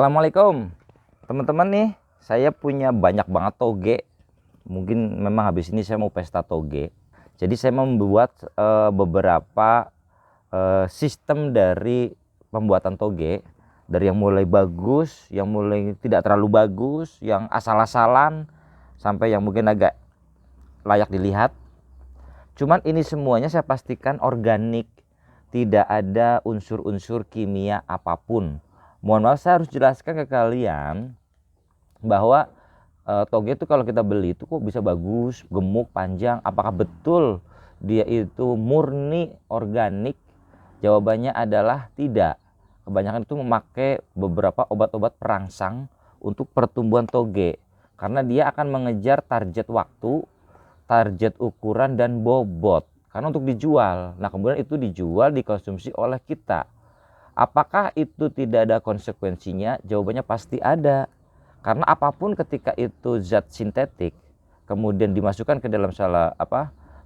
Assalamualaikum teman-teman nih, saya punya banyak banget toge. Mungkin memang habis ini saya mau pesta toge. Jadi saya membuat beberapa sistem dari pembuatan toge. Dari yang mulai bagus, yang mulai tidak terlalu bagus, yang asal-asalan, sampai yang mungkin agak layak dilihat. Cuman ini semuanya saya pastikan organik, tidak ada unsur-unsur kimia apapun. Mohon maaf, saya harus jelaskan ke kalian bahwa toge itu kalau kita beli itu kok bisa bagus, gemuk, panjang. Apakah betul dia itu murni organik? Jawabannya adalah tidak. Kebanyakan itu memakai beberapa obat-obat perangsang untuk pertumbuhan toge, karena dia akan mengejar target waktu, target ukuran, dan bobot, karena untuk dijual. Nah kemudian itu dijual, dikonsumsi oleh kita. Apakah itu tidak ada konsekuensinya? Jawabannya pasti ada. Karena apapun ketika itu zat sintetik, kemudian dimasukkan ke dalam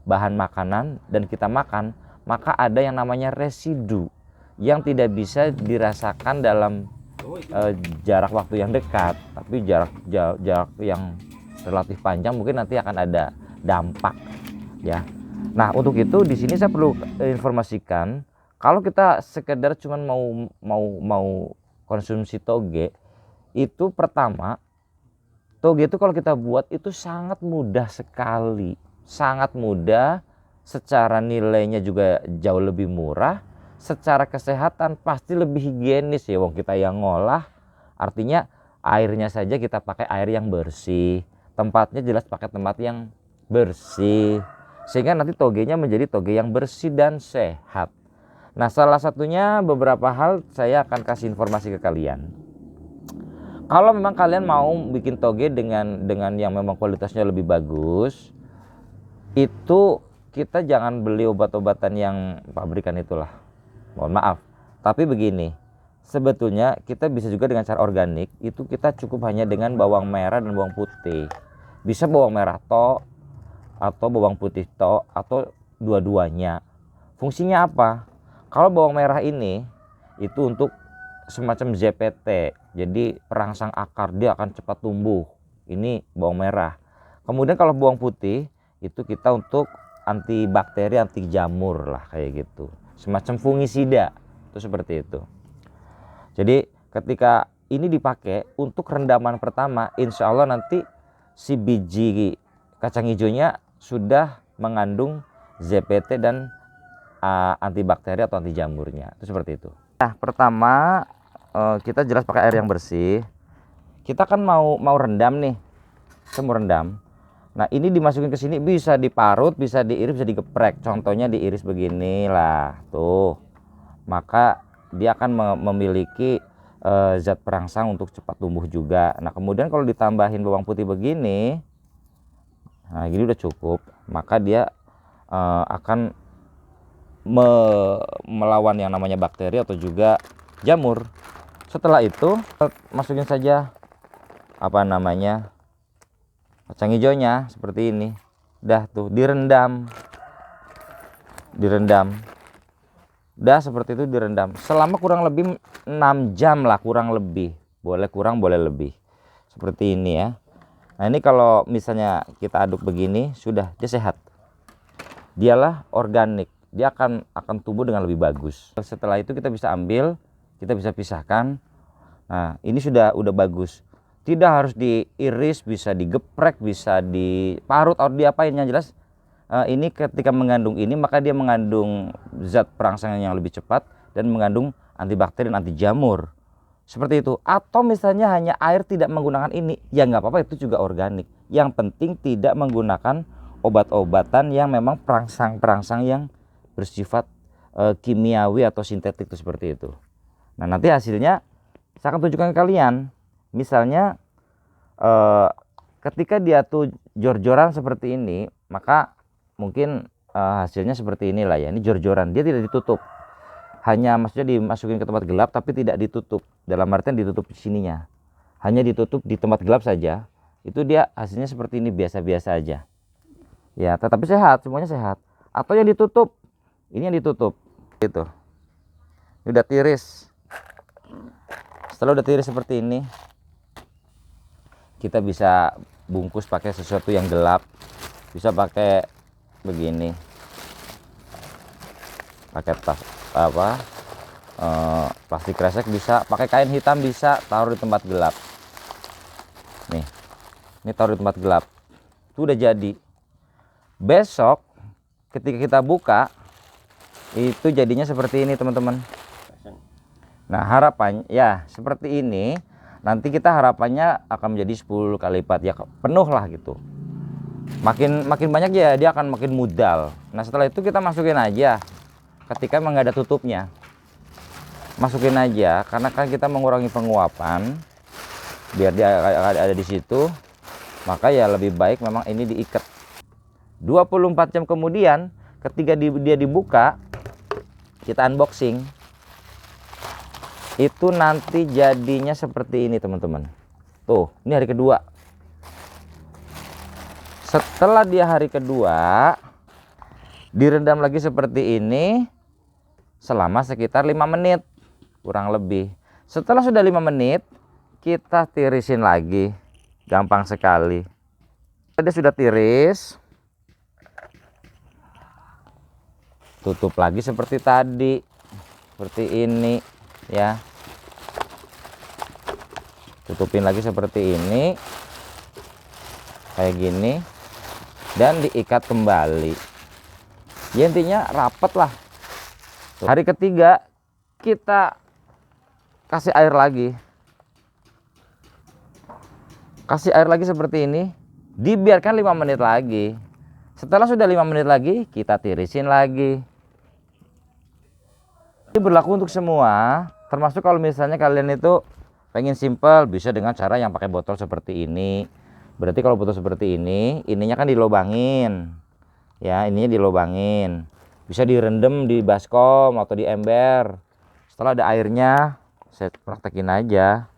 bahan makanan dan kita makan, maka ada yang namanya residu yang tidak bisa dirasakan dalam jarak waktu yang dekat, tapi jarak yang relatif panjang mungkin nanti akan ada dampak ya. Nah untuk itu di sini saya perlu informasikan, kalau kita sekedar cuman mau konsumsi toge, itu pertama, toge itu kalau kita buat itu sangat mudah sekali, sangat mudah. Secara nilainya juga jauh lebih murah, secara kesehatan pasti lebih higienis ya, wong kita yang ngolah. Artinya airnya saja kita pakai air yang bersih, tempatnya jelas pakai tempat yang bersih, sehingga nanti togenya menjadi toge yang bersih dan sehat. Nah salah satunya, beberapa hal saya akan kasih informasi ke kalian. Kalau memang kalian mau bikin toge dengan yang memang kualitasnya lebih bagus, itu kita jangan beli obat-obatan yang pabrikan itulah, mohon maaf. Tapi begini, sebetulnya kita bisa juga dengan cara organik. Itu kita cukup hanya dengan bawang merah dan bawang putih. Bisa bawang merah tok atau bawang putih tok atau dua-duanya. Fungsinya apa? Kalau bawang merah ini itu untuk semacam ZPT, jadi perangsang akar, dia akan cepat tumbuh. Ini bawang merah. Kemudian kalau bawang putih itu kita untuk anti bakteri, anti jamur lah, kayak gitu, semacam fungisida itu, seperti itu. Jadi ketika ini dipakai untuk rendaman pertama, insya Allah nanti si biji kacang hijaunya sudah mengandung ZPT dan antibakteri atau anti jamurnya, itu seperti itu. Nah pertama kita jelas pakai air yang bersih. Kita kan mau rendam nih, kita mau rendam. Nah ini dimasukin ke sini, bisa diparut, bisa diiris, bisa digeprek. Contohnya diiris begini lah tuh, maka dia akan memiliki zat perangsang untuk cepat tumbuh juga. Nah kemudian kalau ditambahin bawang putih begini, nah gini udah cukup, maka dia akan melawan yang namanya bakteri atau juga jamur. Setelah itu masukin saja kacang hijaunya seperti ini. Udah tuh direndam. Udah seperti itu direndam selama kurang lebih 6 jam lah, kurang lebih. Boleh kurang, boleh lebih. Seperti ini ya. Nah ini kalau misalnya kita aduk begini, sudah, dia sehat. Dialah organik, dia akan tumbuh dengan lebih bagus. Setelah itu kita bisa ambil, kita bisa pisahkan. Nah ini sudah bagus, tidak harus diiris, bisa digeprek, bisa diparut atau diapain. Yang jelas ini ketika mengandung ini, maka dia mengandung zat perangsang yang lebih cepat dan mengandung antibakteri dan anti jamur, seperti itu. Atau misalnya hanya air, tidak menggunakan ini, ya nggak apa-apa, itu juga organik. Yang penting tidak menggunakan obat-obatan yang memang perangsang yang bersifat kimiawi atau sintetik, itu seperti itu. Nah nanti hasilnya saya akan tunjukkan ke kalian. Misalnya ketika dia tuh jor-joran seperti ini, maka mungkin hasilnya seperti inilah ya. Ini jor-joran, dia tidak ditutup, hanya maksudnya dimasukin ke tempat gelap tapi tidak ditutup, dalam artian ditutup di sininya, hanya ditutup di tempat gelap saja. Itu dia hasilnya seperti ini, biasa-biasa aja ya, tetapi sehat, semuanya sehat. Atau yang ditutup, ini yang ditutup itu, udah tiris setelah udah tiris seperti ini, kita bisa bungkus pakai sesuatu yang gelap. Bisa pakai begini, pakai tas apa, plastik kresek bisa, pakai kain hitam bisa, taruh di tempat gelap. Nih, ini taruh di tempat gelap. Itu udah jadi. Besok ketika kita buka, itu jadinya seperti ini teman-teman. Nah harapannya ya seperti ini. Nanti kita harapannya akan menjadi 10 kali lipat ya, penuh lah gitu. Makin banyak ya dia akan makin mudal. Nah setelah itu kita masukin aja. Ketika emang nggak ada tutupnya, masukin aja, karena kan kita mengurangi penguapan biar dia ada di situ. Maka ya lebih baik memang ini diikat. 24 jam kemudian ketika dia dibuka, kita unboxing, itu nanti jadinya seperti ini teman-teman. Tuh, ini hari kedua. Setelah dia hari kedua, direndam lagi seperti ini selama sekitar 5 menit kurang lebih. Setelah sudah 5 menit, kita tirisin lagi. Gampang sekali. Dia sudah tiris, tutup lagi seperti tadi, seperti ini ya. Tutupin lagi seperti ini, kayak gini, dan diikat kembali ya, intinya rapet lah. Hari ketiga kita kasih air lagi, seperti ini, dibiarkan 5 menit lagi. Setelah sudah 5 menit lagi, kita tirisin lagi. Ini berlaku untuk semua, termasuk kalau misalnya kalian itu pengen simple, bisa dengan cara yang pakai botol seperti ini. Berarti kalau botol seperti ini, ininya kan dilobangin ya, ininya dilobangin, bisa direndam di baskom atau di ember. Setelah ada airnya, saya praktekin aja.